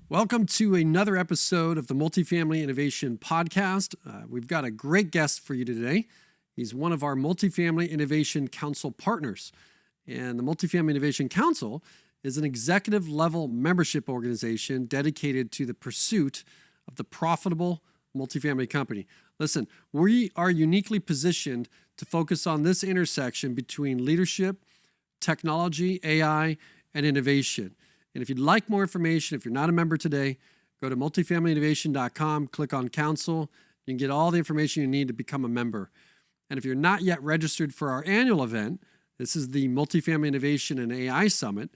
Welcome to another episode of the Multifamily Innovation Podcast. We've got a great guest for you today. He's one of our Multifamily Innovation Council partners. And the Multifamily Innovation Council is an executive level membership organization dedicated to the pursuit of the profitable multifamily company. Listen, we are uniquely positioned to focus on this intersection between leadership, technology, AI, and innovation. And if you'd like more information, if you're not a member today, go to multifamilyinnovation.com, click on Council. You can get all the information you need to become a member. And if you're not yet registered for our annual event, this is the Multifamily Innovation and AI Summit,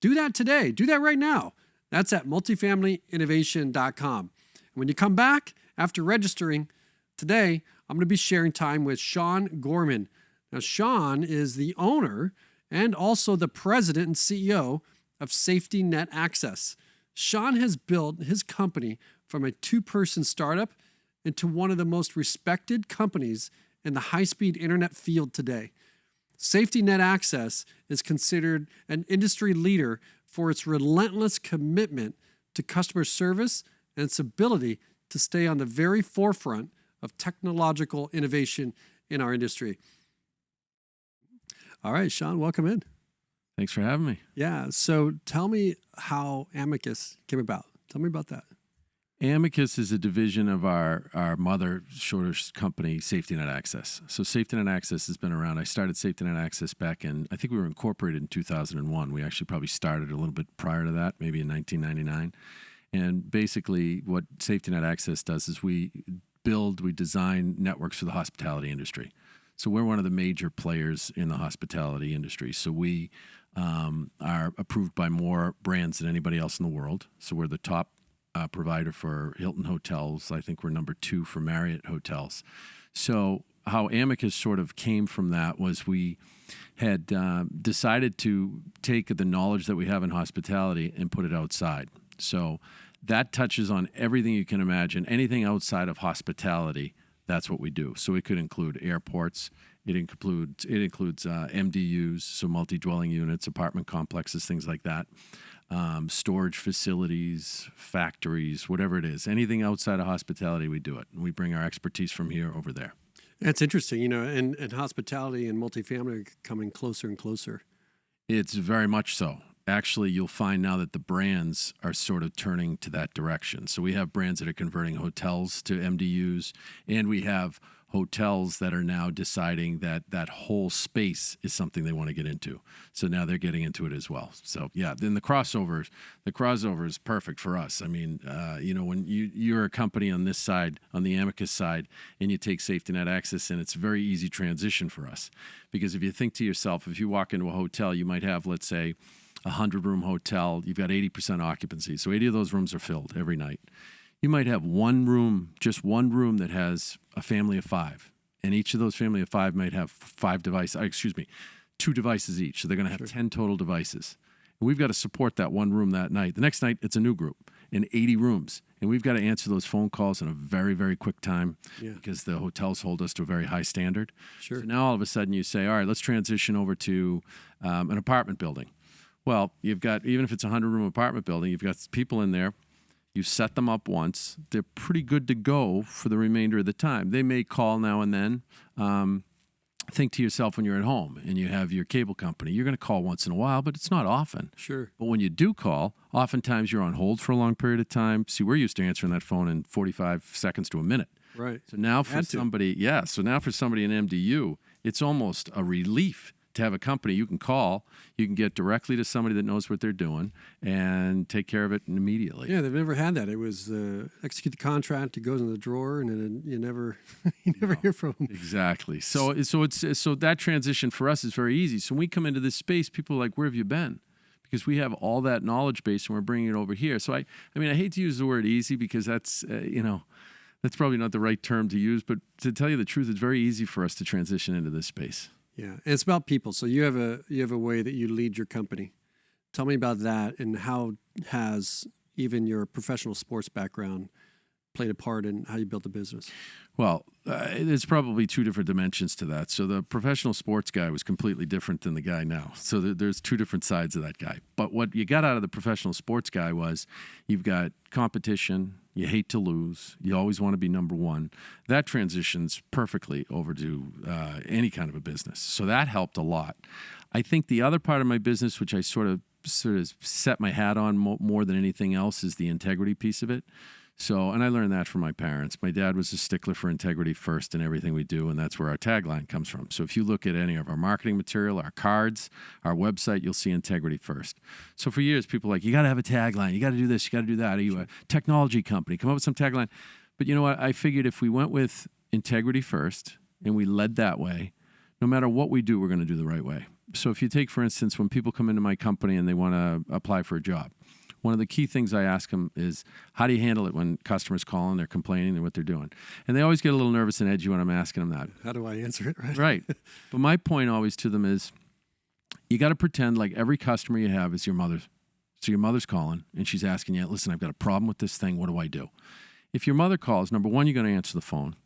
do that today. Do that right now. That's at multifamilyinnovation.com. And when you come back after registering today, I'm going to be sharing time with Sean Gorman. Now, Sean is the owner and also the president and CEO of Safety Net Access. Sean has built his company from a two-person startup into one of the most respected companies in the high-speed internet field today. Safety Net Access is considered an industry leader for its relentless commitment to customer service and its ability to stay on the very forefront of technological innovation in our industry. All right, Sean, welcome in. Thanks for having me. Yeah. So tell me how Amicus came about. Tell me about that. Amicus is a division of our mother company, Safety Net Access. So Safety Net Access has been around. I started Safety Net Access back in, I think we were incorporated in 2001. We actually probably started a little bit prior to that, maybe in 1999. And basically what Safety Net Access does is we design networks for the hospitality industry. So we're one of the major players in the hospitality industry. So we are approved by more brands than anybody else in the world. So we're the top provider for Hilton hotels. I think we're number 2 for Marriott hotels. So how Amicus sort of came from that was we had decided to take the knowledge that we have in hospitality and put it outside. So that touches on everything you can imagine. Anything outside of hospitality, that's what we do. So it could include airports. It includes MDUs, so multi-dwelling units, apartment complexes, things like that. Storage facilities, factories, whatever it is. Anything outside of hospitality, we do it. And we bring our expertise from here over there. That's interesting, and hospitality and multifamily are coming closer and closer. It's very much so. Actually, you'll find now that the brands are sort of turning to that direction. So we have brands that are converting hotels to MDUs, and we have hotels that are now deciding that that whole space is something they want to get into. So now they're getting into it as well. So yeah, then the crossover is perfect for us. I mean, when you're a company on this side, on the Amicus side, and you take Safety Net Access in, it's a very easy transition for us. Because if you think to yourself, if you walk into a hotel, you might have, let's say, a 100-room hotel, you've got 80% occupancy. So 80 of those rooms are filled every night. You might have just one room that has a family of 5. And each of those family of 5 might have 2 devices each. So they're going to have 10 total devices. And we've got to support that one room that night. The next night, it's a new group in 80 rooms. And we've got to answer those phone calls in a very, very quick time because the hotels hold us to a very high standard. Sure. So now all of a sudden you say, all right, let's transition over to an apartment building. Well, you've got, even if it's a 100-room apartment building, you've got people in there. You set them up once. They're pretty good to go for the remainder of the time. They may call now and then. Think to yourself when you're at home and you have your cable company, you're going to call once in a while, but it's not often. Sure. But when you do call, oftentimes you're on hold for a long period of time. See, we're used to answering that phone in 45 seconds to a minute. Right. So now for somebody in MDU, it's almost a relief to have a company you can call, you can get directly to somebody that knows what they're doing and take care of it immediately. Yeah, they've never had that. It was execute the contract, it goes in the drawer, and then you never hear from them. Exactly. So that transition for us is very easy. So when we come into this space, people are like, where have you been? Because we have all that knowledge base and we're bringing it over here. So I hate to use the word easy because that's that's probably not the right term to use, but to tell you the truth, it's very easy for us to transition into this space. Yeah, and it's about people. So you have a way that you lead your company. Tell me about that, and how has even your professional sports background played a part in how you built the business? Well, there's probably two different dimensions to that. So the professional sports guy was completely different than the guy now. So there's two different sides of that guy. But what you got out of the professional sports guy was you've got competition, you hate to lose, you always want to be number one. That transitions perfectly over to any kind of a business. So that helped a lot. I think the other part of my business, which I sort of set my hat on more than anything else, is the integrity piece of it. So, and I learned that from my parents. My dad was a stickler for integrity first in everything we do, and that's where our tagline comes from. So if you look at any of our marketing material, our cards, our website, you'll see integrity first. So for years, people were like, you got to have a tagline. You got to do this. You got to do that. Are you a technology company? Come up with some tagline. But you know what? I figured if we went with integrity first and we led that way, no matter what we do, we're going to do the right way. So if you take, for instance, when people come into my company and they want to apply for a job, one of the key things I ask them is, how do you handle it when customers call and they're complaining and what they're doing? And they always get a little nervous and edgy when I'm asking them that. How do I answer it, right? Right. But my point always to them is, you got to pretend like every customer you have is your mother's. So your mother's calling and she's asking you, listen, I've got a problem with this thing. What do I do? If your mother calls, number one, you're going to answer the phone.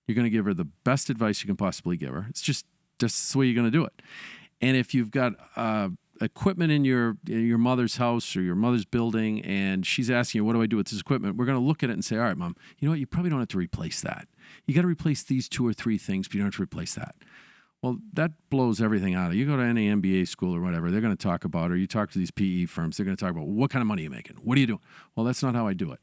You're going to give her the best advice you can possibly give her. It's just the way you're going to do it. And if you've got equipment in your mother's house or your mother's building and she's asking you, what do I do with this equipment? We're going to look at it and say, all right, Mom, you know what? You probably don't have to replace that. You got to replace these 2 or 3 things, but you don't have to replace that. Well, that blows everything out of you. You go to any MBA school or whatever, they're going to talk about, or you talk to these PE firms, they're going to talk about, what kind of money are you making? What are you doing? Well, that's not how I do it.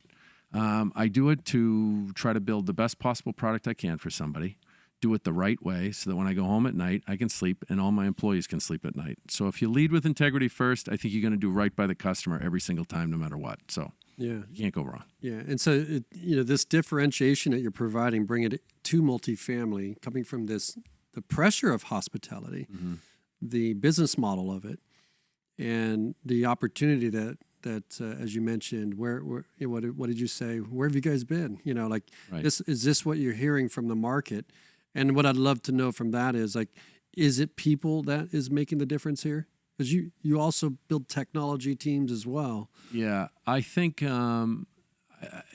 I do it to try to build the best possible product I can for somebody, do it the right way so that when I go home at night, I can sleep and all my employees can sleep at night. So if you lead with integrity first, I think you're going to do right by the customer every single time, no matter what. So you can't go wrong. Yeah. And so, this differentiation that you're providing, bring it to multifamily, coming from the pressure of hospitality, the business model of it, and the opportunity that as you mentioned, what did you say? Where have you guys been? Right. Is this what you're hearing from the market? And what I'd love to know from that is, is it people that is making the difference here? Because you also build technology teams as well. Yeah, I think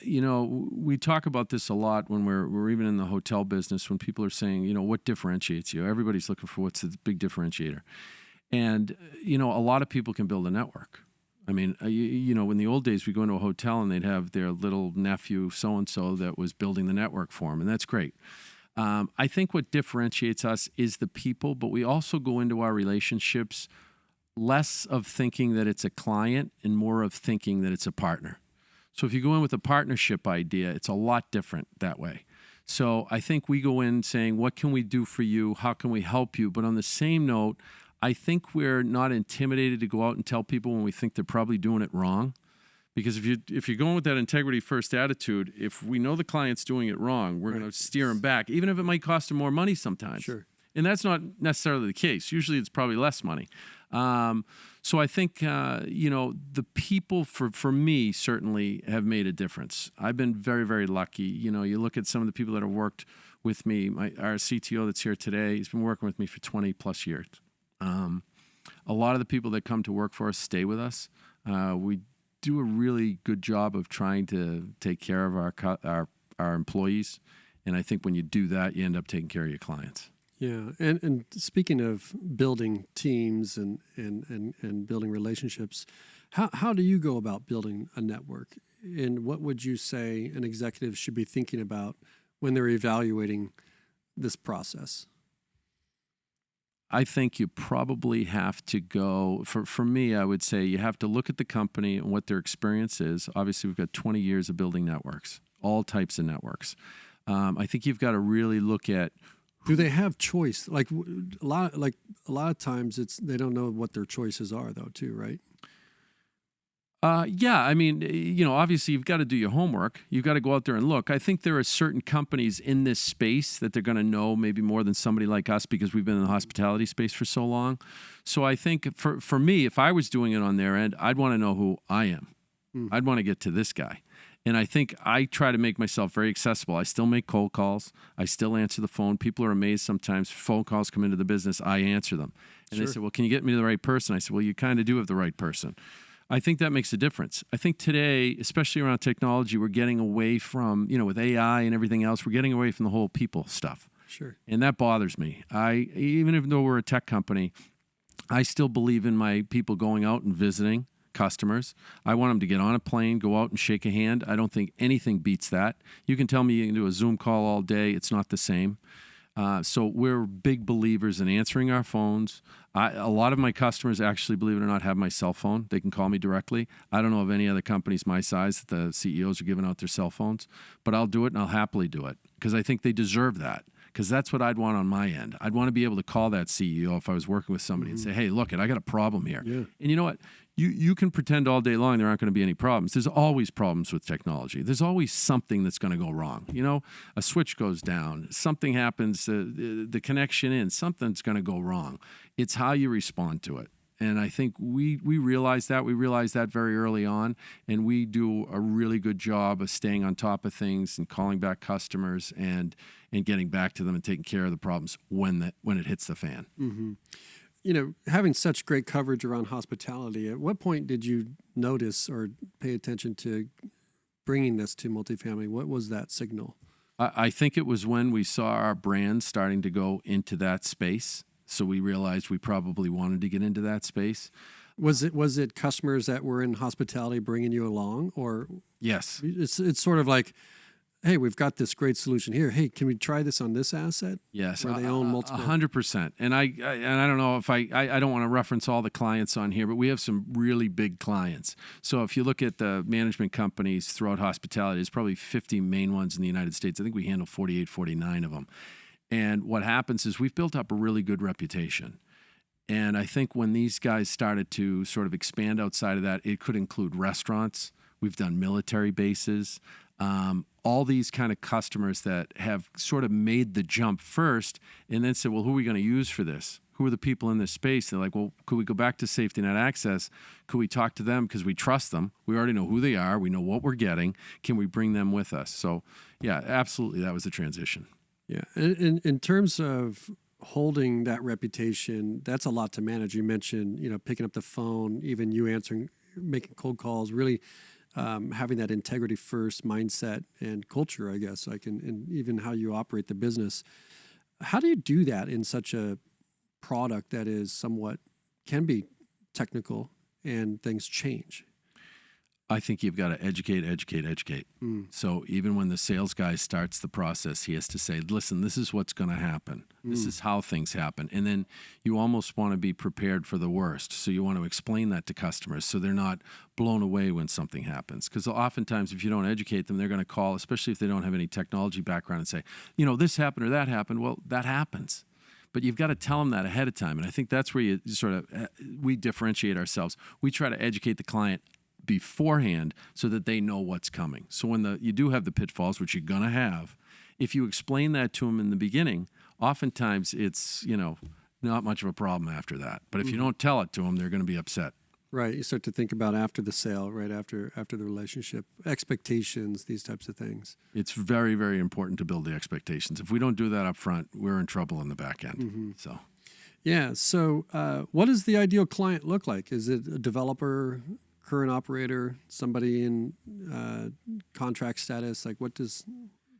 we talk about this a lot when we're even in the hotel business. When people are saying, what differentiates you? Everybody's looking for what's the big differentiator. And a lot of people can build a network. I mean, in the old days, we go into a hotel and they'd have their little nephew so-and-so that was building the network for them, and that's great. I think what differentiates us is the people, but we also go into our relationships less of thinking that it's a client and more of thinking that it's a partner. So if you go in with a partnership idea, it's a lot different that way. So I think we go in saying, what can we do for you? How can we help you? But on the same note, I think we're not intimidated to go out and tell people when we think they're probably doing it wrong. Because if you're going with that integrity first attitude, if we know the client's doing it wrong, we're going to steer them back, even if it might cost them more money sometimes. Sure. And that's not necessarily the case. Usually it's probably less money. So I think, the people for me certainly have made a difference. I've been very, very lucky. You look at some of the people that have worked with me. Our CTO that's here today, he's been working with me for 20 plus years. A lot of the people that come to work for us stay with us. We do a really good job of trying to take care of our employees. And I think when you do that, you end up taking care of your clients. Yeah. And speaking of building teams and building relationships, how do you go about building a network? And what would you say an executive should be thinking about when they're evaluating this process? I think you probably have to go, for me, I would say you have to look at the company and what their experience is. Obviously, we've got 20 years of building networks, all types of networks. I think you've got to really look at. Do they have choice? A lot of times they don't know what their choices are, though, too, right? Yeah, I mean, obviously you've got to do your homework. You've got to go out there and look. I think there are certain companies in this space that they're going to know maybe more than somebody like us because we've been in the hospitality space for so long. So I think for me, if I was doing it on their end, I'd want to know who I am. I'd want to get to this guy. And I think I try to make myself very accessible. I still make cold calls. I still answer the phone. People are amazed sometimes. Phone calls come into the business. I answer them. And They say, well, can you get me to the right person? I said, well, you kind of do have the right person. I think that makes a difference. I think today, especially around technology, we're getting away from, with AI and everything else, we're getting away from the whole people stuff. Sure. And that bothers me. Even though we're a tech company, I still believe in my people going out and visiting customers. I want them to get on a plane, go out and shake a hand. I don't think anything beats that. You can tell me you can do a Zoom call all day. It's not the same. So we're big believers in answering our phones. A lot of my customers actually, believe it or not, have my cell phone. They can call me directly. I don't know of any other companies my size that the CEOs are giving out their cell phones, but I'll do it and I'll happily do it because I think they deserve that. Because that's what I'd want on my end. I'd want to be able to call that CEO if I was working with somebody and say, hey, look, I got a problem here. Yeah. And you know what? You can pretend all day long there aren't going to be any problems. There's always problems with technology. There's always something that's going to go wrong. A switch goes down, something happens, the connection in, something's going to go wrong. It's how you respond to it. And I think we realize that. We realized that very early on, and we do a really good job of staying on top of things and calling back customers and getting back to them and taking care of the problems when it hits the fan. Mm-hmm. Having such great coverage around hospitality, at what point did you notice or pay attention to bringing this to multifamily? What was that signal? I think it was when we saw our brand starting to go into that space. So we realized we probably wanted to get into that space. Was it customers that were in hospitality bringing you along, or yes, it's sort of like, hey, we've got this great solution here. Hey, can we try this on this asset? Yes, where they own multiple. 100%. And I don't know if I don't want to reference all the clients on here, but we have some really big clients. So if you look at the management companies throughout hospitality, there's probably 50 main ones in the United States. I think we handle 48, 49 of them. And what happens is we've built up a really good reputation. And I think when these guys started to sort of expand outside of that, it could include restaurants. We've done military bases. All these kind of customers that have sort of made the jump first and then said, well, who are we going to use for this? Who are the people in this space? They're like, well, could we go back to Safety Net Access? Could we talk to them because we trust them? We already know who they are. We know what we're getting. Can we bring them with us? So, yeah, absolutely, that was the transition. Yeah. In terms of holding that reputation, that's a lot to manage. You mentioned, picking up the phone, even you answering, making cold calls, really having that integrity first mindset and culture, I guess, and even how you operate the business. How do you do that in such a product that is can be technical and things change? I think you've got to educate. So even when the sales guy starts the process, he has to say, listen, this is what's going to happen. This is how things happen. And then you almost want to be prepared for the worst. So you want to explain that to customers so they're not blown away when something happens. Because oftentimes if you don't educate them, they're going to call, especially if they don't have any technology background, and say, this happened or that happened. Well, that happens. But you've got to tell them that ahead of time. And I think that's where you sort of, we differentiate ourselves. We try to educate the client beforehand so that they know what's coming. So when you do have the pitfalls, which you're going to have, if you explain that to them in the beginning, oftentimes it's, not much of a problem after that. But if you don't tell it to them, they're going to be upset. Right. You start to think about after the sale, right after the relationship, expectations, these types of things. It's very, very important to build the expectations. If we don't do that up front, we're in trouble in the back end. Mm-hmm. So. Yeah. So what does the ideal client look like? Is it a developer, current operator, somebody in contract status? Like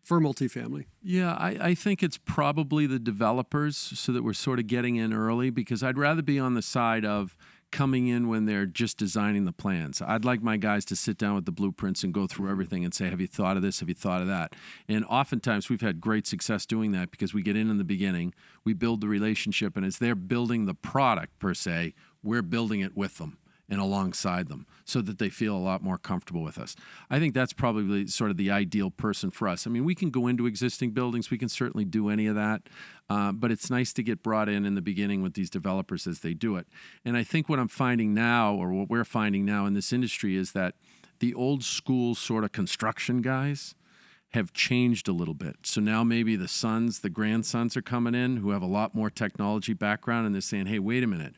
for multifamily? Yeah, I think it's probably the developers so that we're sort of getting in early, because I'd rather be on the side of coming in when they're just designing the plans. I'd like my guys to sit down with the blueprints and go through everything and say, have you thought of this? Have you thought of that? And oftentimes we've had great success doing that because we get in the beginning, we build the relationship, and as they're building the product per se, we're building it with them and alongside them so that they feel a lot more comfortable with us. I think that's probably sort of the ideal person for us. I mean, we can go into existing buildings. We can certainly do any of that. But it's nice to get brought in the beginning with these developers as they do it. And I think what I'm finding now, or what we're finding now in this industry, is that the old school sort of construction guys have changed a little bit. So now maybe the sons, the grandsons are coming in who have a lot more technology background, and they're saying, hey, wait a minute.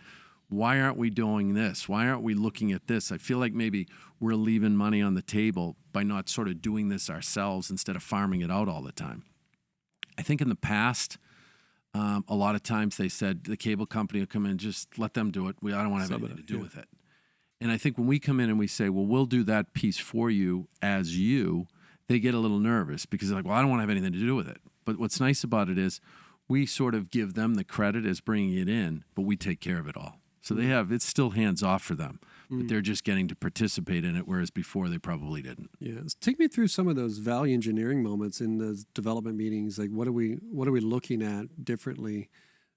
Why aren't we doing this? Why aren't we looking at this? I feel like maybe we're leaving money on the table by not sort of doing this ourselves instead of farming it out all the time. I think in the past, a lot of times they said the cable company will come in, just let them do it. I don't want to have anything to do with it. And I think when we come in and we say, well, we'll do that piece for you as you, they get a little nervous because they're like, well, I don't want to have anything to do with it. But what's nice about it is we sort of give them the credit as bringing it in, but we take care of it all. So they have, it's still hands off for them, but they're just getting to participate in it, whereas before they probably didn't. Yeah. Take me through some of those value engineering moments in those development meetings. Like what are we looking at differently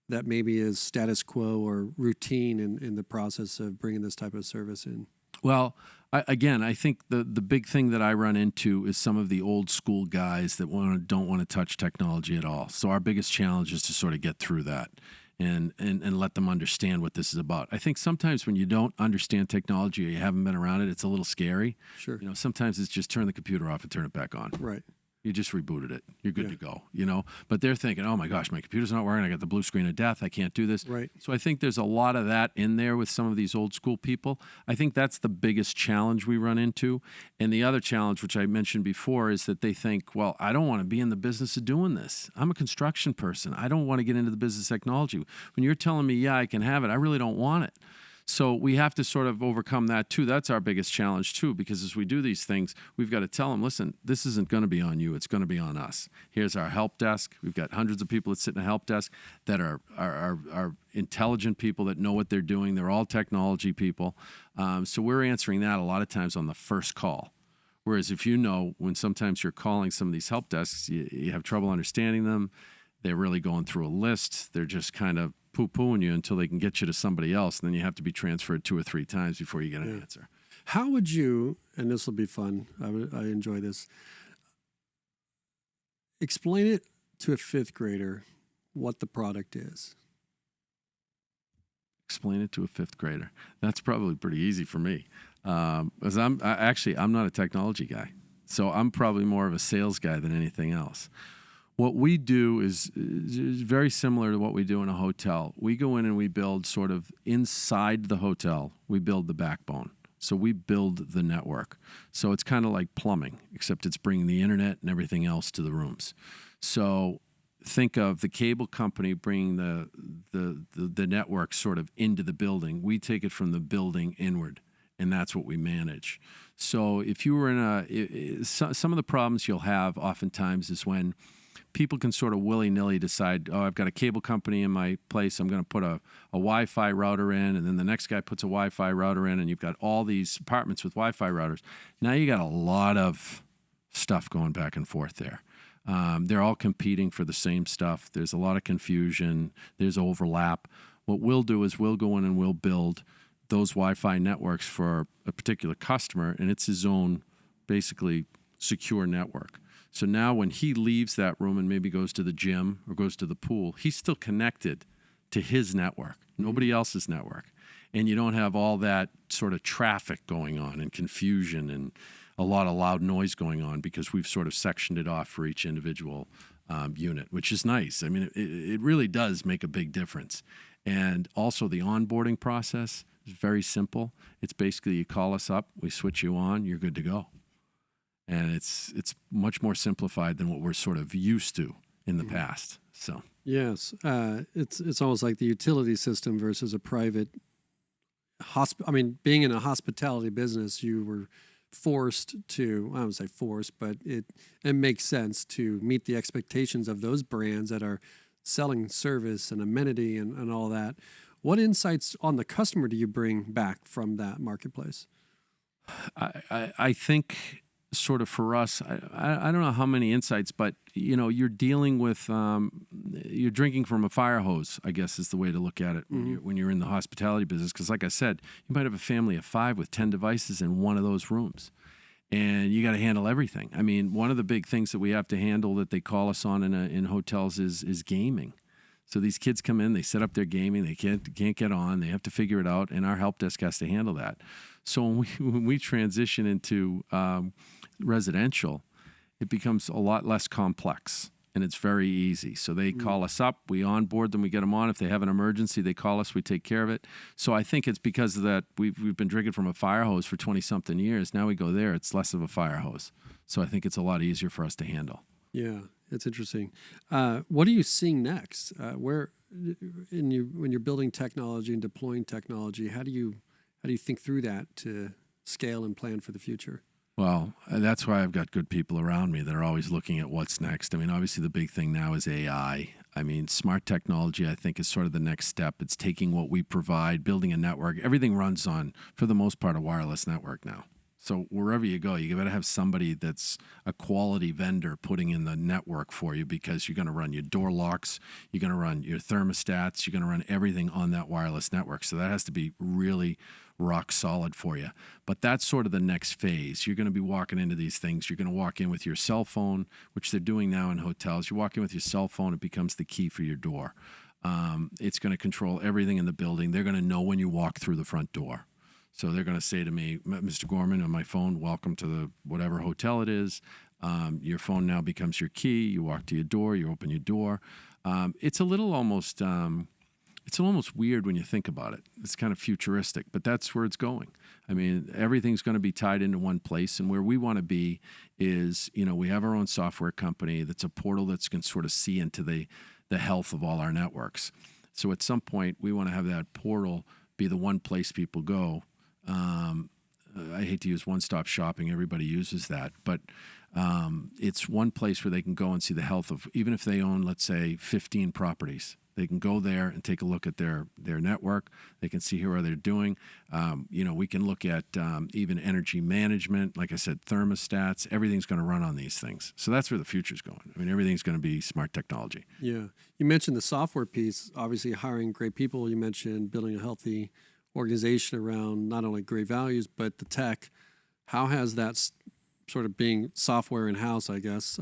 that maybe is status quo or routine in the process of bringing this type of service in? Well, I think the big thing that I run into is some of the old school guys that don't want to touch technology at all. So our biggest challenge is to sort of get through that and let them understand what this is about. I think sometimes when you don't understand technology or you haven't been around it, it's a little scary. Sure. You know, sometimes it's just turn the computer off and turn it back on. Right. You just rebooted it. You're good to go, you know? But they're thinking, oh my gosh, my computer's not working. I got the blue screen of death. I can't do this. Right. So I think there's a lot of that in there with some of these old school people. I think that's the biggest challenge we run into. And the other challenge, which I mentioned before, is that they think, well, I don't want to be in the business of doing this. I'm a construction person. I don't want to get into the business of technology. When you're telling me, yeah, I can have it, I really don't want it. So we have to sort of overcome that too. That's our biggest challenge too, because as we do these things, we've got to tell them, listen, this isn't going to be on you. It's going to be on us. Here's our help desk. We've got hundreds of people that sit in a help desk that are intelligent people that know what they're doing. They're all technology people. So we're answering that a lot of times on the first call. Whereas if you know, when sometimes you're calling some of these help desks, you have trouble understanding them. They're really going through a list. They're just kind of poo-pooing you until they can get you to somebody else, and then you have to be transferred 2 or 3 times before you get an answer. How would you, and this will be fun, I enjoy this, explain it to a 5th grader what the product is? Explain it to a 5th grader. That's probably pretty easy for me. Because I'm not a technology guy. So I'm probably more of a sales guy than anything else. What we do is very similar to what we do in a hotel. We go in and we build sort of inside the hotel, we build the backbone. So we build the network. So it's kind of like plumbing, except it's bringing the internet and everything else to the rooms. So think of the cable company bringing the network sort of into the building. We take it from the building inward, and that's what we manage. So if you were in some of the problems you'll have oftentimes is when people can sort of willy-nilly decide, oh, I've got a cable company in my place. I'm going to put a Wi-Fi router in, and then the next guy puts a Wi-Fi router in, and you've got all these apartments with Wi-Fi routers. Now you got a lot of stuff going back and forth there. They're all competing for the same stuff. There's a lot of confusion. There's overlap. What we'll do is we'll go in and we'll build those Wi-Fi networks for a particular customer, and it's his own, basically, secure network. So now when he leaves that room and maybe goes to the gym or goes to the pool, he's still connected to his network, nobody else's network. And you don't have all that sort of traffic going on and confusion and a lot of loud noise going on because we've sort of sectioned it off for each individual unit, which is nice. I mean, it really does make a big difference. And also the onboarding process is very simple. It's basically you call us up, we switch you on, you're good to go. And it's much more simplified than what we're sort of used to in the past. So yes, it's almost like the utility system versus a private being in a hospitality business, you were forced to, I don't say forced, but it makes sense to meet the expectations of those brands that are selling service and amenity and all that. What insights on the customer do you bring back from that marketplace? I think sort of for us, I don't know how many insights, but you know, you're dealing with you're drinking from a fire hose, I guess is the way to look at it when you're in the hospitality business. Because like I said, you might have a family of 5 with 10 devices in one of those rooms, and you got to handle everything. I mean, one of the big things that we have to handle that they call us on in hotels is gaming. So these kids come in, they set up their gaming, they can't get on, they have to figure it out, and our help desk has to handle that. So when we transition into residential, it becomes a lot less complex, and it's very easy. So they call us up, we onboard them, we get them on. If they have an emergency, they call us, we take care of it. So I think it's because of that we've been drinking from a fire hose for 20-something years. Now we go there, it's less of a fire hose. So I think it's a lot easier for us to handle. Yeah, it's interesting. What are you seeing next? When you're building technology and deploying technology, how do you How do you think through that to scale and plan for the future? Well, that's why I've got good people around me that are always looking at what's next. I mean, obviously the big thing now is AI. I mean, smart technology, I think, is sort of the next step. It's taking what we provide, building a network. Everything runs on, for the most part, a wireless network now. So wherever you go, you got to have somebody that's a quality vendor putting in the network for you, because you're going to run your door locks, you're going to run your thermostats, you're going to run everything on that wireless network. So that has to be really rock solid for you. But that's sort of the next phase. You're going to be walking into these things. You're going to walk in with your cell phone, which they're doing now in hotels. You walk in with your cell phone, it becomes the key for your door. It's going to control everything in the building. They're going to know when you walk through the front door. So they're going to say to me, Mr. Gorman, on my phone, welcome to the whatever hotel it is. Your phone now becomes your key. You walk to your door, you open your door. It's a little almost... It's almost weird when you think about it. It's kind of futuristic, but that's where it's going. I mean, everything's going to be tied into one place, and where we want to be is, we have our own software company that's a portal that's going to sort of see into the health of all our networks. So at some point, we want to have that portal be the one place people go. I hate to use one-stop shopping. Everybody uses that, but it's one place where they can go and see the health of, even if they own, let's say, 15 properties. They can go there and take a look at their network. They can see how they're doing. We can look at even energy management. Like I said, thermostats. Everything's going to run on these things. So that's where the future's going. I mean, everything's going to be smart technology. Yeah. You mentioned the software piece, obviously hiring great people. You mentioned building a healthy organization around not only great values, but the tech. How has that sort of being software in-house, I guess,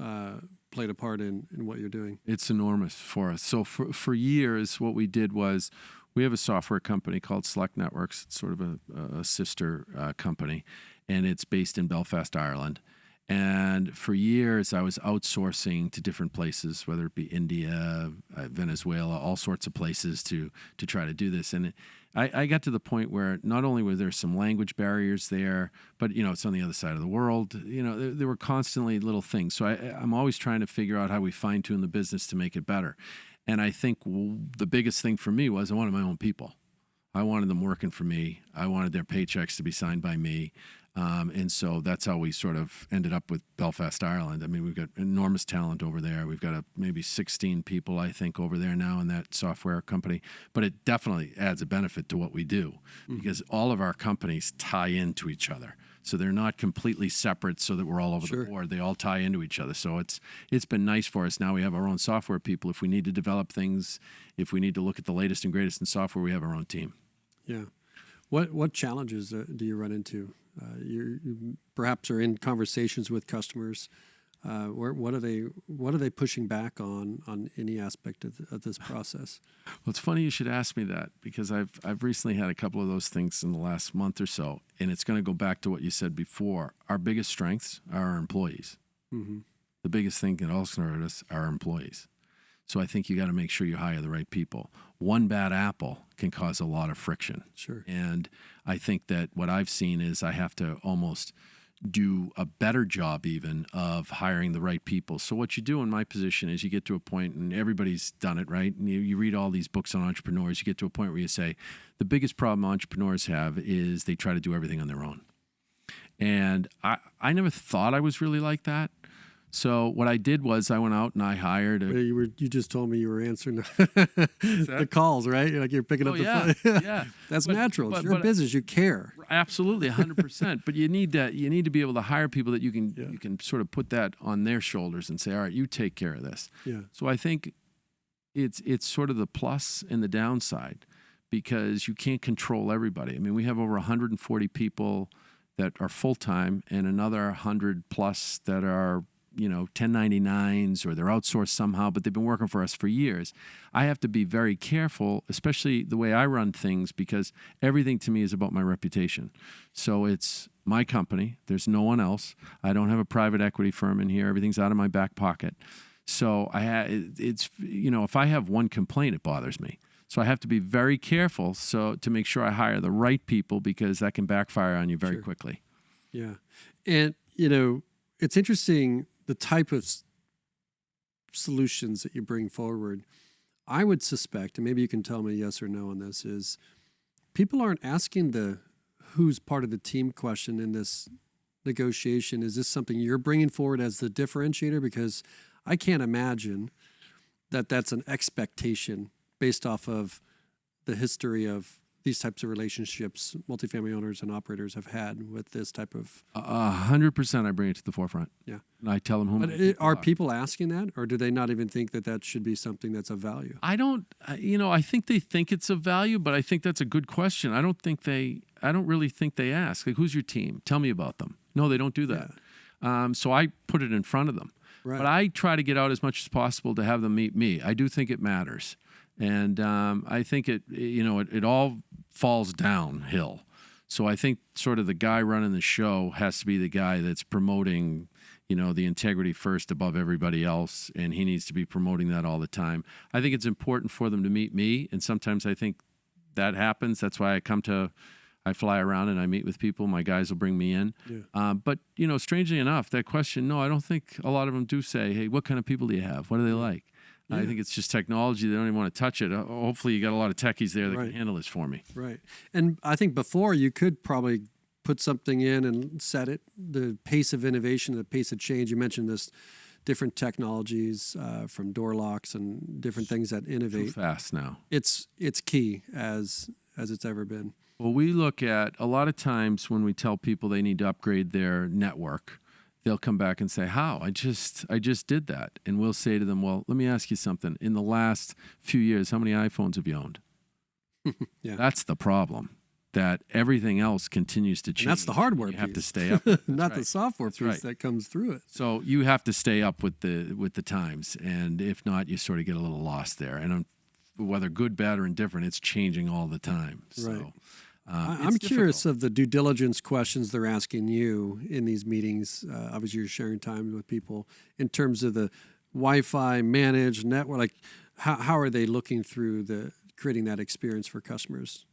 played a part in what you're doing? It's enormous for us. So for years, what we did was, we have a software company called Select Networks. It's sort of a sister company, and it's based in Belfast, Ireland. And for years, I was outsourcing to different places, whether it be India, Venezuela, all sorts of places to try to do this. And I got to the point where not only were there some language barriers there, but, it's on the other side of the world. There were constantly little things. So I'm always trying to figure out how we fine-tune the business to make it better. And I think the biggest thing for me was I wanted my own people. I wanted them working for me. I wanted their paychecks to be signed by me. And so that's how we sort of ended up with Belfast, Ireland. I mean, we've got enormous talent over there. We've got maybe 16 people, I think, over there now in that software company. But it definitely adds a benefit to what we do, because all of our companies tie into each other. So they're not completely separate so that we're all over the board. They all tie into each other. So it's been nice for us. Now we have our own software people. If we need to develop things, if we need to look at the latest and greatest in software, we have our own team. Yeah. What challenges do you run into? You perhaps are in conversations with customers. What are they pushing back on any aspect of this process? Well, it's funny you should ask me that, because I've recently had a couple of those things in the last month or so, and it's going to go back to what you said before. Our biggest strengths are our employees. Mm-hmm. The biggest thing that also hurt us are our employees. So I think you got to make sure you hire the right people. One bad apple can cause a lot of friction. Sure. And I think that what I've seen is I have to almost do a better job even of hiring the right people. So what you do in my position is you get to a point, and everybody's done it, right? And you read all these books on entrepreneurs. You get to a point where you say, the biggest problem entrepreneurs have is they try to do everything on their own. And I never thought I was really like that. So what I did was I went out and I hired you just told me you were answering the calls, right? Like you're picking up the phone. Yeah. That's natural. It's your business. You care. Absolutely, 100%. But you need to be able to hire people that you can sort of put that on their shoulders and say, all right, you take care of this. Yeah. So I think it's sort of the plus and the downside, because you can't control everybody. I mean, we have over 140 people that are full-time and another 100 plus that are 1099s, or they're outsourced somehow, but they've been working for us for years. I have to be very careful, especially the way I run things, because everything to me is about my reputation. So it's my company. There's no one else. I don't have a private equity firm in here. Everything's out of my back pocket. So if I have one complaint, it bothers me. So I have to be very careful to make sure I hire the right people, because that can backfire on you very quickly. Yeah. And, it's interesting the type of solutions that you bring forward. I would suspect, and maybe you can tell me yes or no on this, is people aren't asking the who's part of the team question in this negotiation. Is this something you're bringing forward as the differentiator? Because I can't imagine that that's an expectation based off of the history of these types of relationships multifamily owners and operators have had with this type of... 100% I bring it to the forefront. Yeah. And I tell them who are people asking that, or do they not even think that that should be something that's of value? I don't, I think they think it's of value, but I think that's a good question. I don't really think they ask, like, who's your team? Tell me about them. No, they don't do that. Yeah. So I put it in front of them. Right. But I try to get out as much as possible to have them meet me. I do think it matters. And I think it all falls downhill. So I think sort of the guy running the show has to be the guy that's promoting, the integrity first above everybody else, and he needs to be promoting that all the time. I think it's important for them to meet me, and sometimes I think that happens. That's why I fly around and I meet with people. My guys will bring me in. Yeah. But, strangely enough, that question, no, I don't think a lot of them do say, hey, what kind of people do you have? What do they like? Yeah. I think it's just technology. They don't even want to touch it. Hopefully you got a lot of techies there that can handle this for me. Right. And I think before you could probably put something in and set it, the pace of innovation, the pace of change. You mentioned this different technologies from door locks and different things that innovate. Too fast now. It's key as it's ever been. Well, we look at a lot of times when we tell people they need to upgrade their network, they'll come back and say, how? I just did that. And we'll say to them, well, let me ask you something. In the last few years, how many iPhones have you owned? Yeah. That's the problem, that everything else continues to change. And that's the hardware piece. You have to stay up. Not the software piece that comes through it. So you have to stay up with the times. And if not, you sort of get a little lost there. And whether good, bad, or indifferent, it's changing all the time. So. Right. I'm curious of the due diligence questions they're asking you in these meetings. Obviously, you're sharing time with people in terms of the Wi-Fi managed network. Like, how are they looking through creating that experience for customers?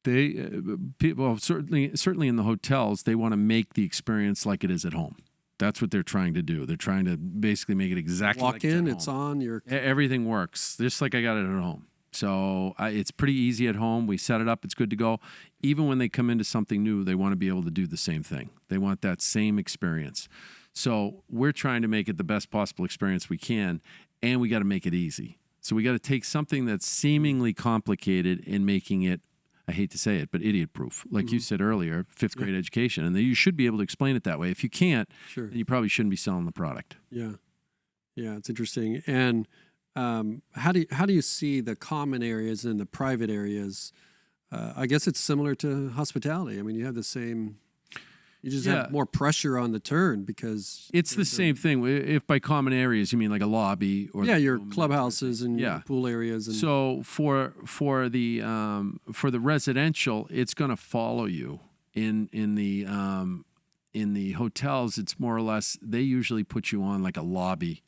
People certainly in the hotels, they want to make the experience like it is at home. That's what they're trying to do. They're trying to basically make it exactly like walk in, it's on. Everything works just like I got it at home. So it's pretty easy at home. We set it up. It's good to go. Even when they come into something new, they want to be able to do the same thing. They want that same experience. So we're trying to make it the best possible experience we can, and we got to make it easy. So we got to take something that's seemingly complicated and making it, I hate to say it, but idiot-proof. Like you said earlier, fifth grade education. And you should be able to explain it that way. If you can't, then you probably shouldn't be selling the product. Yeah. Yeah, it's interesting. And how do you see the common areas and the private areas? I guess it's similar to hospitality. I mean, you have the same. You just have more pressure on the turn because it's the same thing. If by common areas you mean like a lobby or your clubhouses and your pool areas. And so for the residential, it's going to follow you in the hotels. It's more or less they usually put you on like a lobby.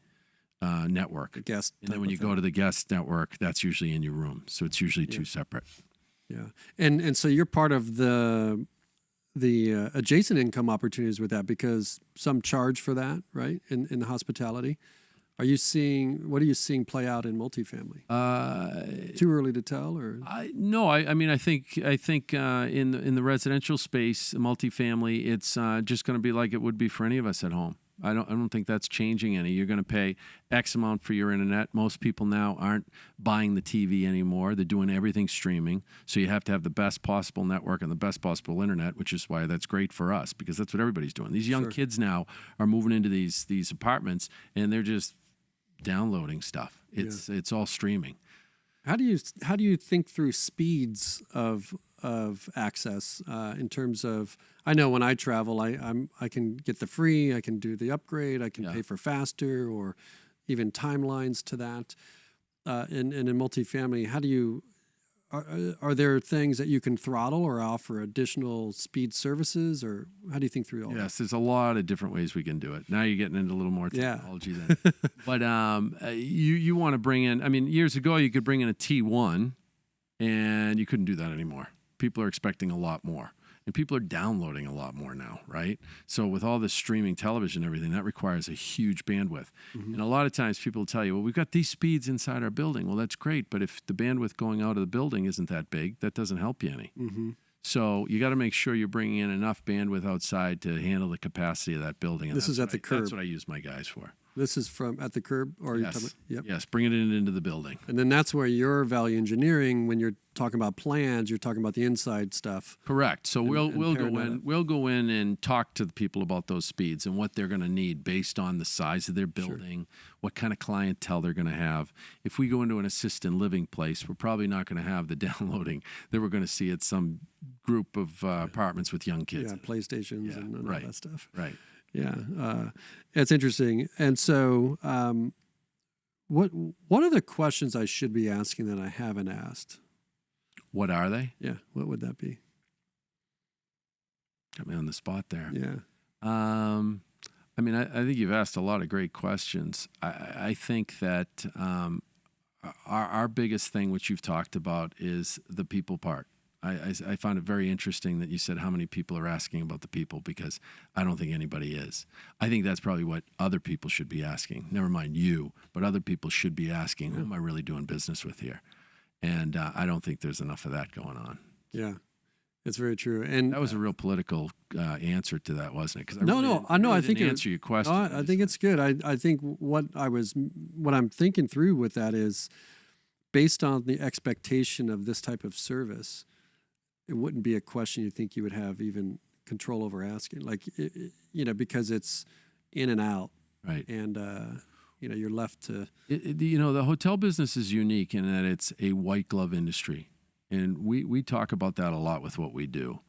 Network. And then when you go to the guest network, that's usually in your room. So it's usually two separate. Yeah. And so you're part of the adjacent income opportunities with that because some charge for that, right? In the hospitality. What are you seeing play out in multifamily? Too early to tell, or no? I mean, I think in the residential space, multifamily, it's just going to be like it would be for any of us at home. I don't think that's changing any. You're going to pay X amount for your internet. Most people now aren't buying the TV anymore. They're doing everything streaming. So you have to have the best possible network and the best possible internet, which is why that's great for us because that's what everybody's doing. These young kids now are moving into these apartments and they're just downloading stuff. It's all streaming. How do you think through speeds of access in terms of? I know when I travel, I can get the free, I can do the upgrade, I can pay for faster, or even timelines to that. And in multifamily, how do you? Are there things that you can throttle or offer additional speed services, or how do you think through all that? Yes, there's a lot of different ways we can do it. Now you're getting into a little more technology then. But you want to bring in, I mean, years ago you could bring in a T1 and you couldn't do that anymore. People are expecting a lot more. And people are downloading a lot more now, right? So with all this streaming television and everything, that requires a huge bandwidth. And a lot of times people will tell you, well, we've got these speeds inside our building. Well, that's great. But if the bandwidth going out of the building isn't that big, that doesn't help you any. So you got to make sure you're bringing in enough bandwidth outside to handle the capacity of that building. And This is at the curb. That's what I use my guys for. This is from at the curb, or you're Yes. talking, yep. Yes, bringing it into the building. And then that's where your value engineering, when you're talking about plans, you're talking about the inside stuff. Correct. So we'll pairing that up. we'll go in and talk to the people about those speeds and what they're going to need based on the size of their building, what kind of clientele they're going to have. If we go into an assisted living place, we're probably not going to have the downloading that we're going to see at some group of apartments with young kids. Yeah, PlayStations and right. all that stuff. Right. Yeah, it's interesting. And so, what are the questions I should be asking that I haven't asked? What are they? Yeah, what would that be? Got me on the spot there. Yeah. I mean, I think you've asked a lot of great questions. I think that our biggest thing, which you've talked about, is the people part. I found it very interesting that you said how many people are asking about the people, because I don't think anybody is. I think that's probably what other people should be asking. Never mind you, but other people should be asking, who am I really doing business with here? And I don't think there's enough of that going on. Yeah, it's very true. And that was a real political answer to that, wasn't it? Because I think answer your question. I think it's good. I think what I'm thinking through with that is, based on the expectation of this type of service, it wouldn't be a question you think you would have even control over asking, like, because it's in and out, right? And you're left to. The hotel business is unique in that it's a white glove industry, and we talk about that a lot with what we do.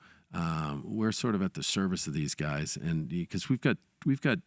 We're sort of at the service of these guys, and because we've got,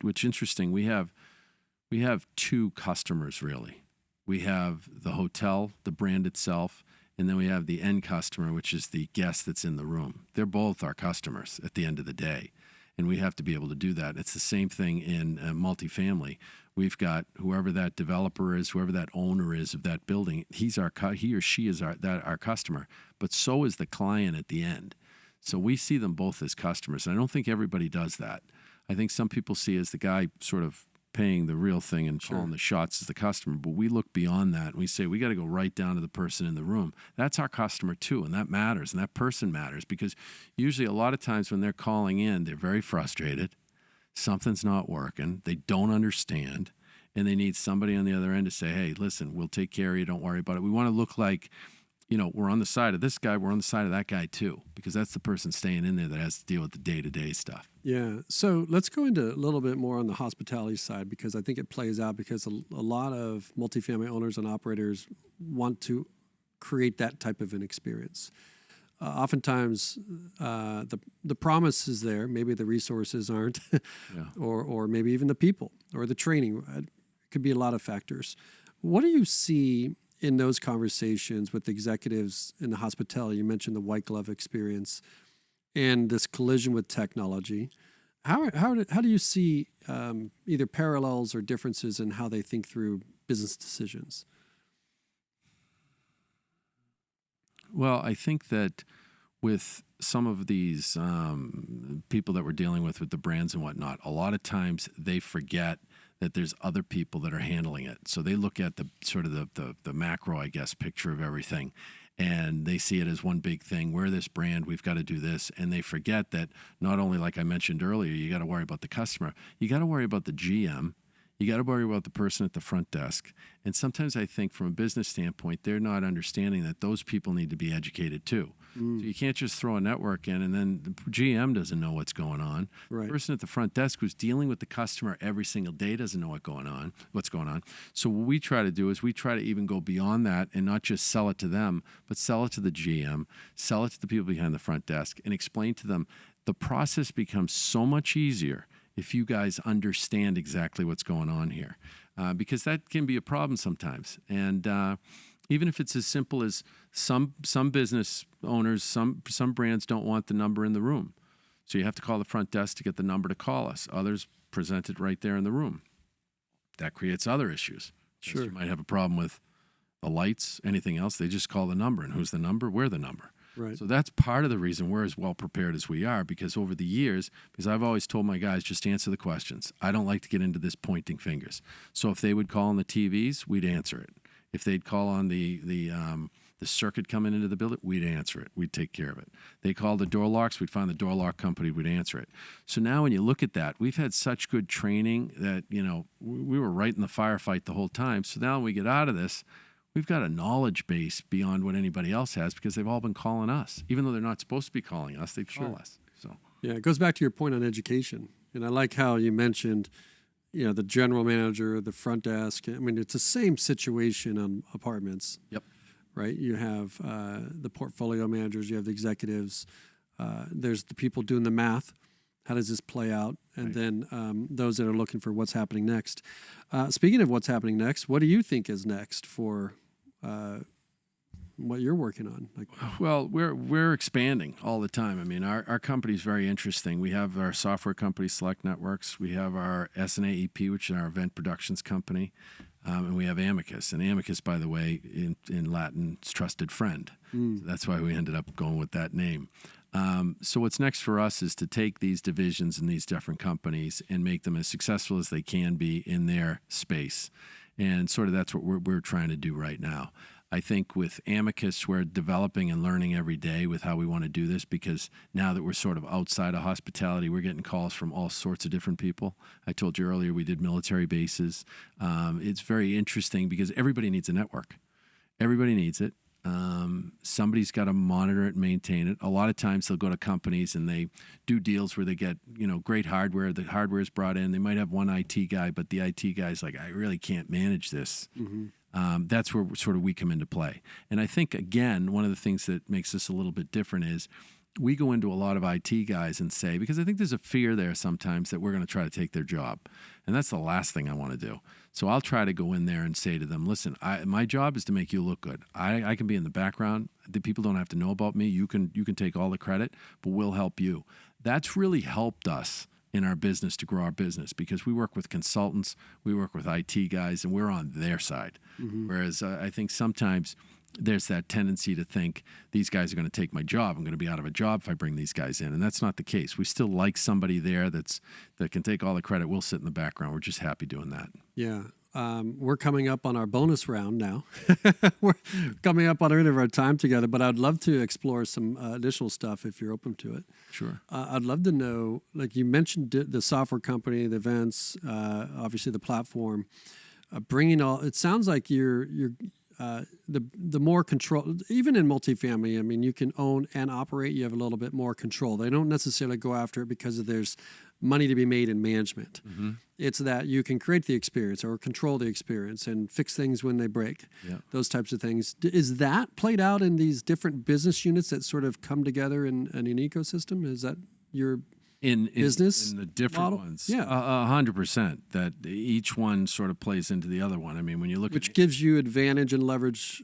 which is interesting, we have two customers really. We have the hotel, the brand itself. And then we have the end customer, which is the guest that's in the room. They're both our customers at the end of the day. And we have to be able to do that. It's the same thing in multifamily. We've got whoever that developer is, whoever that owner is of that building, he or she is our customer. But so is the client at the end. So we see them both as customers. And I don't think everybody does that. I think some people see as the guy sort of paying the real thing and calling the shots as the customer, but we look beyond that and we say we got to go right down to the person in the room. That's our customer too, and that matters, and that person matters, because usually a lot of times when they're calling in, they're very frustrated, something's not working, they don't understand, and they need somebody on the other end to say, hey, listen, we'll take care of you, don't worry about it. We want to look like, we're on the side of this guy, we're on the side of that guy too, because that's the person staying in there that has to deal with the day-to-day stuff. Yeah. So let's go into a little bit more on the hospitality side, because I think it plays out, because a lot of multifamily owners and operators want to create that type of an experience. Oftentimes, the promise is there. Maybe the resources aren't, or maybe even the people or the training. It could be a lot of factors. What do you see in those conversations with executives in the hospitality? You mentioned the white glove experience and this collision with technology. How do you see either parallels or differences in how they think through business decisions? Well, I think that with some of these people that we're dealing with the brands and whatnot, a lot of times they forget that there's other people that are handling it. So they look at the sort of the macro, I guess, picture of everything, and they see it as one big thing. We're this brand, we've got to do this. And they forget that not only, like I mentioned earlier, you got to worry about the customer, you got to worry about the GM, you got to worry about the person at the front desk. And sometimes I think from a business standpoint, they're not understanding that those people need to be educated too. So you can't just throw a network in and then the GM doesn't know what's going on. Right. The person at the front desk who's dealing with the customer every single day doesn't know what's going on. So what we try to do is we try to even go beyond that and not just sell it to them, but sell it to the GM, sell it to the people behind the front desk, and explain to them the process becomes so much easier if you guys understand exactly what's going on here, because that can be a problem sometimes. And even if it's as simple as some business owners, some brands don't want the number in the room. So you have to call the front desk to get the number to call us. Others present it right there in the room. That creates other issues. Sure. You might have a problem with the lights, anything else. They just call the number. And who's the number? We're the number. Right. So that's part of the reason we're as well prepared as we are, because over the years, because I've always told my guys, just answer the questions. I don't like to get into this pointing fingers. So if they would call on the TVs, we'd answer it. If they'd call on the the circuit coming into the building, we'd answer it. We'd take care of it. They called the door locks, we'd find the door lock company, we'd answer it. So now when you look at that, we've had such good training that, we were right in the firefight the whole time. So now when we get out of this, we've got a knowledge base beyond what anybody else has because they've all been calling us. Even though they're not supposed to be calling us, they call us. So yeah, it goes back to your point on education. And I like how you mentioned, the general manager, the front desk. I mean, it's the same situation on apartments. Yep. Right? You have the portfolio managers, you have the executives, there's the people doing the math. How does this play out? And then those that are looking for what's happening next. Speaking of what's happening next, what do you think is next for what you're working on? Well, we're expanding all the time. I mean, our company is very interesting. We have our software company, Select Networx. We have our S&A EP, which is our event productions company. And we have Amicus. And Amicus, by the way, in Latin, is trusted friend. So that's why we ended up going with that name. So what's next for us is to take these divisions and these different companies and make them as successful as they can be in their space. And sort of that's what we're trying to do right now. I think with Amicus, we're developing and learning every day with how we want to do this because now that we're sort of outside of hospitality, we're getting calls from all sorts of different people. I told you earlier we did military bases. It's very interesting because everybody needs a network. Everybody needs it. Somebody's got to monitor it and maintain it. A lot of times they'll go to companies and they do deals where they get, great hardware. The hardware is brought in. They might have one IT guy, but the IT guy's like, I really can't manage this. Mm-hmm. That's where we come into play. And I think, again, one of the things that makes this a little bit different is we go into a lot of IT guys and say, because I think there's a fear there sometimes that we're going to try to take their job. And that's the last thing I want to do. So I'll try to go in there and say to them, listen, my job is to make you look good. I can be in the background. The people don't have to know about me. You can take all the credit, but we'll help you. That's really helped us in our business to grow our business because we work with consultants, we work with IT guys, and we're on their side. Mm-hmm. Whereas I think sometimes there's that tendency to think these guys are going to take my job. I'm going to be out of a job if I bring these guys in. And that's not the case. We still like somebody there that can take all the credit. We'll sit in the background. We're just happy doing that. Yeah. We're coming up on our bonus round now. We're coming up on the end of our time together, but I'd love to explore some additional stuff if you're open to it. Sure. I'd love to know, like you mentioned the software company, the events, obviously the platform, bringing all, it sounds like you're the more control, even in multifamily, I mean, you can own and operate, you have a little bit more control. They don't necessarily go after it because there's money to be made in management. Mm-hmm. It's that you can create the experience or control the experience and fix things when they break, those types of things. Is that played out in these different business units that sort of come together in an ecosystem? Is that your business in the different model? ones? Yeah. 100%. That each one sort of plays into the other one. I mean, when you look Which gives you advantage and leverage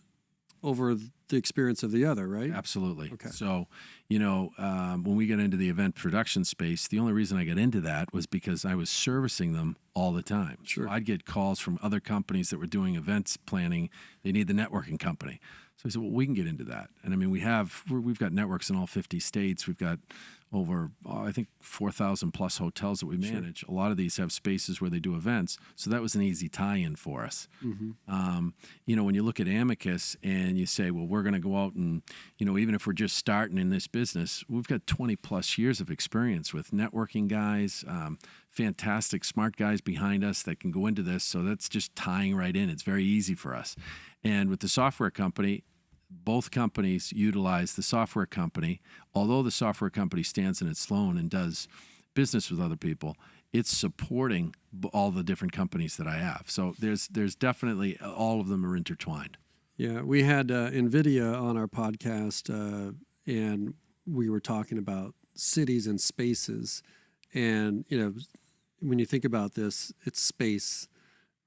over the experience of the other, right? Absolutely. Okay. So, when we got into the event production space, the only reason I got into that was because I was servicing them all the time. Sure. So I'd get calls from other companies that were doing events planning. They need the networking company. So I said, well, we can get into that. And I mean, we've got networks in all 50 states. We've got over, I think, 4,000 plus hotels that we manage. Sure. A lot of these have spaces where they do events. So that was an easy tie-in for us. Mm-hmm. When you look at Amicus and you say, well, we're going to go out and, even if we're just starting in this business, we've got 20 plus years of experience with networking guys, fantastic, smart guys behind us that can go into this. So that's just tying right in. It's very easy for us. And with the software company, both companies utilize the software company. Although the software company stands in its alone and does business with other people, it's supporting all the different companies that I have. So there's definitely, all of them are intertwined. Yeah, we had NVIDIA on our podcast, and we were talking about cities and spaces. And, when you think about this, it's space,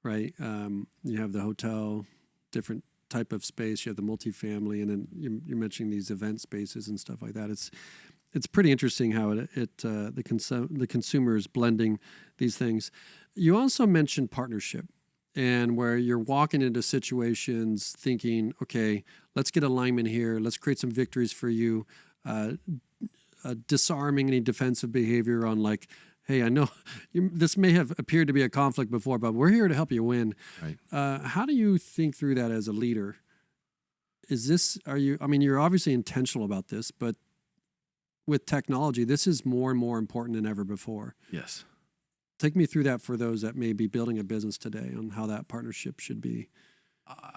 right? You have the hotel, different type of space. You have the multifamily, and then you're mentioning these event spaces and stuff like that. It's pretty interesting how the consumer is blending these things. You also mentioned partnership, and where you're walking into situations thinking, okay, let's get alignment here. Let's create some victories for you. Disarming any defensive behavior on like, hey, I know this may have appeared to be a conflict before, but we're here to help you win. Right. How do you think through that as a leader I mean, you're obviously intentional about this, but with technology, this is more and more important than ever before. Yes. Take me through that for those that may be building a business today on how that partnership should be.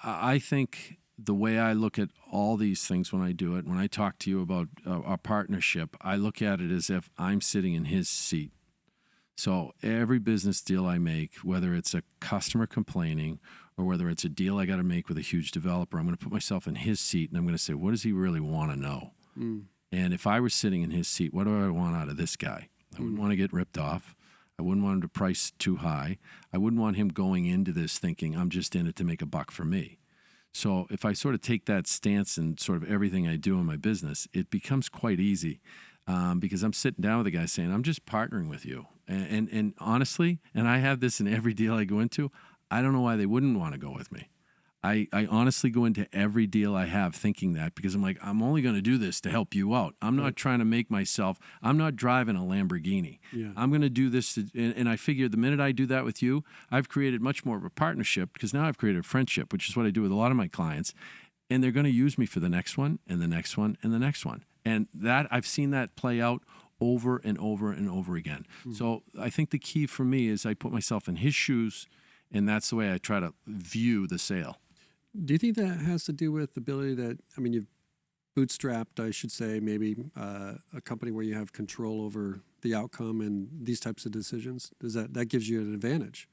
I think the way I look at all these things when I do it, when I talk to you about our partnership, I look at it as if I'm sitting in his seat. So every business deal I make, whether it's a customer complaining or whether it's a deal I got to make with a huge developer, I'm going to put myself in his seat and I'm going to say, what does he really want to know? And if I were sitting in his seat, what do I want out of this guy? I wouldn't want to get ripped off. I wouldn't want him to price too high. I wouldn't want him going into this thinking I'm just in it to make a buck for me. So if I sort of take that stance in sort of everything I do in my business, it becomes quite easy because I'm sitting down with a guy saying, I'm just partnering with you. And honestly, and I have this in every deal I go into, I don't know why they wouldn't want to go with me. I honestly go into every deal I have thinking that because I'm like, I'm only going to do this to help you out. I'm not trying to make myself, I'm not driving a Lamborghini. Yeah. I'm going to do this. And I figure the minute I do that with you, I've created much more of a partnership because now I've created a friendship, which is what I do with a lot of my clients. And they're going to use me for the next one and the next one and the next one. And that I've seen that play out over and over and over again. So I think the key for me is I put myself in his shoes, and that's the way I try to view the sale. Do you think that has to do with the ability that, I mean, you've bootstrapped, I should say, maybe a company where you have control over the outcome and these types of decisions? Does that gives you an advantage?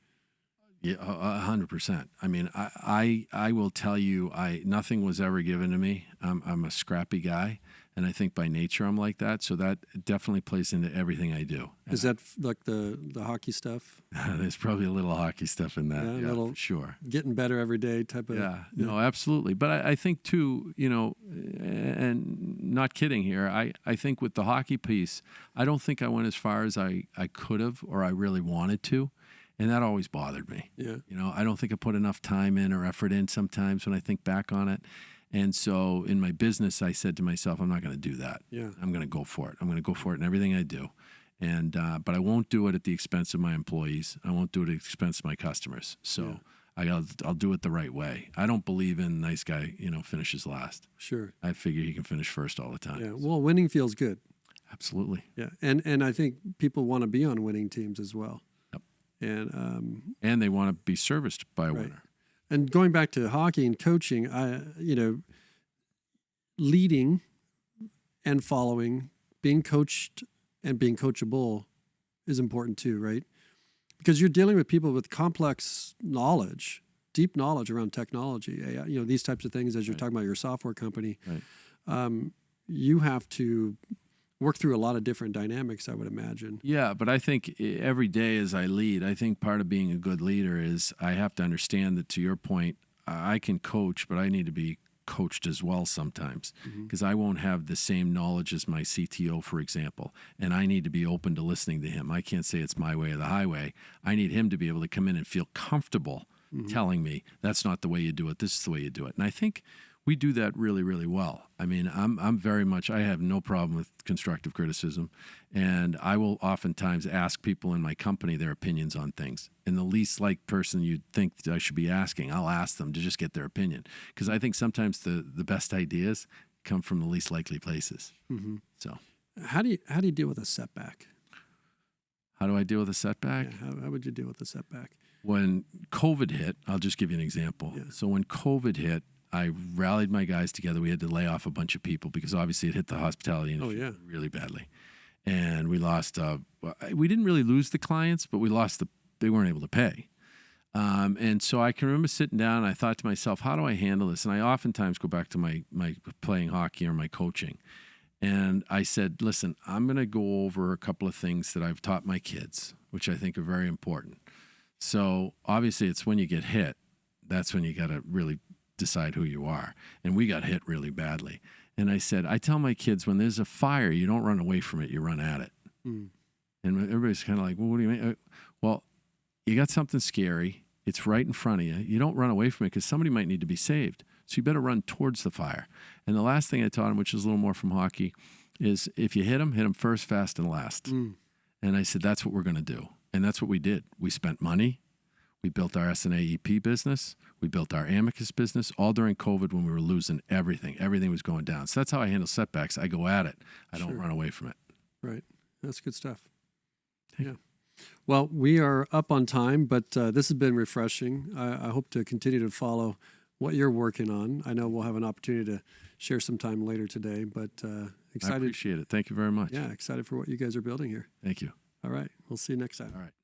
Yeah, 100%. I mean, I will tell you, nothing was ever given to me. I'm a scrappy guy, and I think by nature I'm like that. So that definitely plays into everything I do. Is that like the hockey stuff? There's probably a little hockey stuff in that. Yeah, little, sure. Getting better every day type of. Yeah, no, absolutely. But I think too, you know, and not kidding here, I think with the hockey piece, I don't think I went as far as I could have or I really wanted to. And that always bothered me. Yeah. You know, I don't think I put enough time in or effort in sometimes when I think back on it. And so in my business, I said to myself, I'm not going to do that. Yeah. I'm going to go for it. I'm going to go for it in everything I do. And but I won't do it at the expense of my employees. I won't do it at the expense of my customers. So I'll do it the right way. I don't believe in nice guy, you know, finishes last. Sure. I figure he can finish first all the time. Yeah. Well, winning feels good. Absolutely. Yeah. And I think people want to be on winning teams as well. And they want to be serviced by a winner. And going back to hockey and coaching, leading and following, being coached and being coachable is important too, right? Because you're dealing with people with complex knowledge, deep knowledge around technology, you know, these types of things as you're talking about your software company. Right. You have to work through a lot of different dynamics, I would imagine. Yeah, but I think every day as I lead, I think part of being a good leader is I have to understand that, to your point, I can coach, but I need to be coached as well sometimes because I won't have the same knowledge as my CTO, for example, and I need to be open to listening to him. I can't say it's my way or the highway. I need him to be able to come in and feel comfortable telling me that's not the way you do it, this is the way you do it. And I think we do that really, really well. I mean, I'm very much, I have no problem with constructive criticism. And I will oftentimes ask people in my company their opinions on things. And the least liked person you'd think I should be asking, I'll ask them to just get their opinion. Because I think sometimes the best ideas come from the least likely places. So how do you deal with a setback? How do I deal with a setback? Yeah, how would you deal with a setback? When COVID hit, I'll just give you an example. Yeah. So when COVID hit, I rallied my guys together. We had to lay off a bunch of people because obviously it hit the hospitality industry really badly. And we lost, we didn't really lose the clients, but we lost they weren't able to pay. And so I can remember sitting down and I thought to myself, how do I handle this? And I oftentimes go back to my playing hockey or my coaching. And I said, listen, I'm going to go over a couple of things that I've taught my kids, which I think are very important. So obviously it's when you get hit, that's when you got to really decide who you are. And we got hit really badly. And I said, I tell my kids, when there's a fire, you don't run away from it, you run at it. And everybody's kind of like, well, what do you mean? Well, you got something scary. It's right in front of you. You don't run away from it because somebody might need to be saved. So you better run towards the fire. And the last thing I taught him, which is a little more from hockey, is if you hit them first, fast, and last. And I said, that's what we're going to do. And that's what we did. We spent money. We built our SNAEP business. We built our Amicus business, all during COVID when we were losing everything. Everything was going down. So that's how I handle setbacks. I go at it. I don't run away from it. Right. That's good stuff. Hey. Yeah. Well, we are up on time, but this has been refreshing. I hope to continue to follow what you're working on. I know we'll have an opportunity to share some time later today, but excited. I appreciate it. Thank you very much. Yeah, excited for what you guys are building here. Thank you. All right. We'll see you next time. All right.